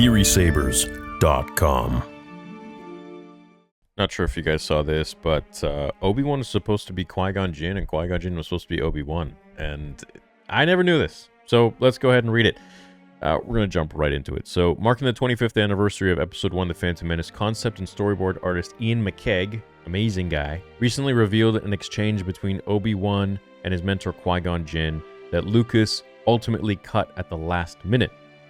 theorysabers.com. Not sure if you guys saw this, but Obi-Wan was supposed to be Qui-Gon Jinn, and Qui-Gon Jinn was supposed to be Obi-Wan. And I never knew this. So let's go ahead and read it. We're going to jump right into it. So, marking the 25th anniversary of Episode 1, The Phantom Menace, concept and storyboard artist Ian McKeag, amazing guy, recently revealed an exchange between Obi-Wan and his mentor Qui-Gon Jinn that Lucas ultimately cut at the last minute.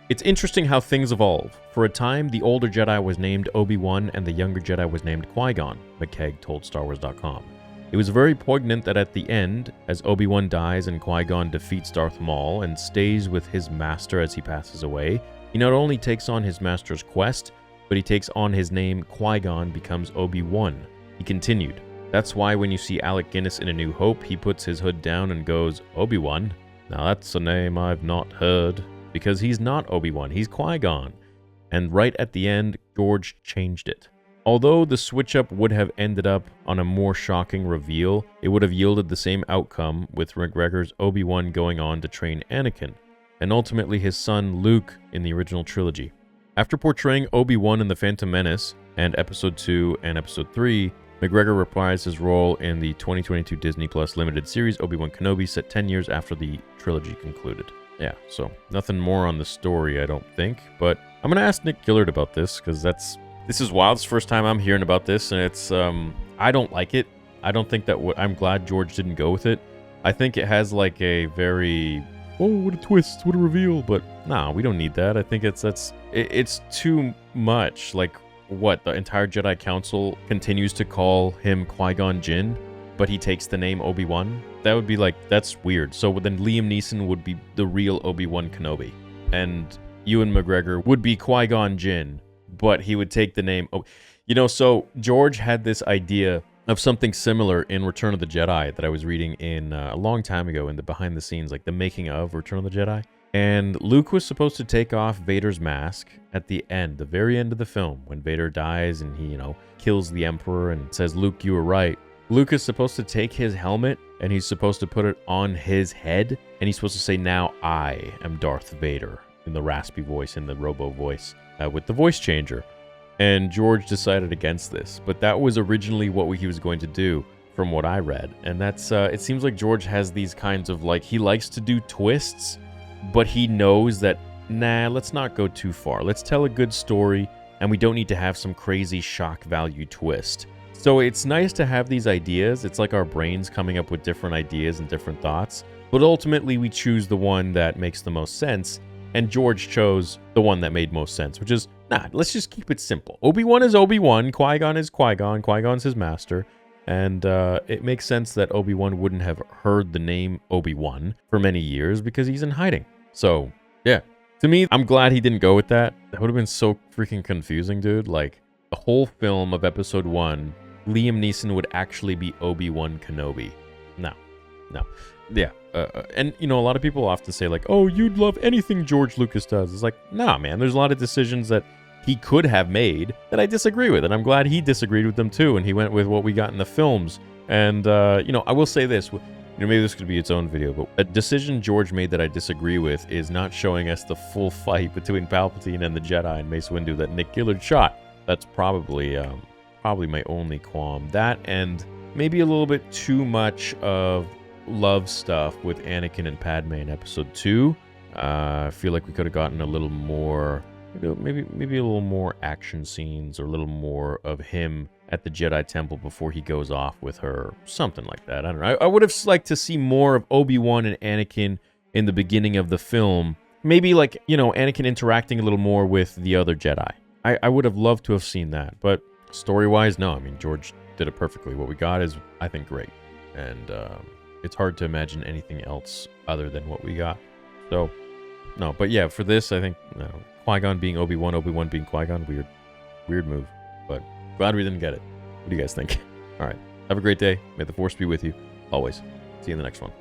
It's interesting how things evolve. For a time, the older Jedi was named Obi-Wan and the younger Jedi was named Qui-Gon, McKeag told StarWars.com. It was very poignant that at the end, as Obi-Wan dies and Qui-Gon defeats Darth Maul and stays with his master as he passes away, he not only takes on his master's quest, but he takes on his name. Qui-Gon becomes Obi-Wan. He continued, "That's why when you see Alec Guinness in A New Hope, he puts his hood down and goes, 'Obi-Wan? Now that's a name I've not heard.' Because he's not Obi-Wan, he's Qui-Gon." And right at the end, George changed it. Although the switch-up would have ended up on a more shocking reveal, it would have yielded the same outcome, with McGregor's Obi-Wan going on to train Anakin, and ultimately his son Luke in the original trilogy. After portraying Obi-Wan in The Phantom Menace, and Episode 2 and Episode 3, McGregor reprised his role in the 2022 Disney Plus limited series Obi-Wan Kenobi, set 10 years after the trilogy concluded. Yeah, so nothing more on the story, I don't think, but I'm going to ask Nick Gillard about this, because this is wild. It's the first time I'm hearing about this, and it's, I don't like it. I don't think that, I'm glad George didn't go with it. I think it has like a very, oh, what a twist, what a reveal, but nah, we don't need that. I think it's too much. Like, what, the entire Jedi Council continues to call him Qui-Gon Jinn, but he takes the name Obi-Wan? That would be like, that's weird. So then Liam Neeson would be the real Obi-Wan Kenobi, and Ewan McGregor would be Qui-Gon Jinn, but he would take the name. So George had this idea of something similar in Return of the Jedi that I was reading in a long time ago in the behind the scenes, like the making of Return of the Jedi. And Luke was supposed to take off Vader's mask at the end, the very end of the film, when Vader dies and he, kills the Emperor and says, "Luke, you were right." Luke is supposed to take his helmet and he's supposed to put it on his head, and he's supposed to say, "Now I am Darth Vader," in the raspy voice, in the robo voice, with the voice changer. And George decided against this, but that was originally what he was going to do, from what I read. And that's, it seems like George has these kinds of, like, he likes to do twists, but he knows that, nah, let's not go too far. Let's tell a good story, and we don't need to have some crazy shock value twist. So it's nice to have these ideas. It's like our brains coming up with different ideas and different thoughts, but ultimately we choose the one that makes the most sense. And George chose the one that made most sense, which is, let's just keep it simple. Obi-Wan is Obi-Wan, Qui-Gon is Qui-Gon, Qui-Gon's his master, and it makes sense that Obi-Wan wouldn't have heard the name Obi-Wan for many years because he's in hiding. So, yeah. To me, I'm glad he didn't go with that. That would have been so freaking confusing, dude. Like, the whole film of Episode 1, Liam Neeson would actually be Obi-Wan Kenobi. No. Yeah. And, a lot of people often say, like, oh, you'd love anything George Lucas does. It's like, nah, man, there's a lot of decisions that he could have made that I disagree with, and I'm glad he disagreed with them too, and he went with what we got in the films. And, I will say this, maybe this could be its own video, but a decision George made that I disagree with is not showing us the full fight between Palpatine and the Jedi and Mace Windu that Nick Gillard shot. That's probably my only qualm. That, and maybe a little bit too much of love stuff with Anakin and Padme in Episode 2. I feel like we could have gotten a little more, maybe a little more action scenes, or a little more of him at the Jedi Temple before he goes off with her, something like that. I don't know. I would have liked to see more of Obi-Wan and Anakin in the beginning of the film. Maybe like, Anakin interacting a little more with the other Jedi. I would have loved to have seen that, but story-wise, no. I mean, George did it perfectly. What we got is, I think, great. And it's hard to imagine anything else other than what we got. So, no. But yeah, for this, I think, Qui-Gon being Obi-Wan, Obi-Wan being Qui-Gon, weird move. But glad we didn't get it. What do you guys think? All right. Have a great day. May the Force be with you. Always. See you in the next one.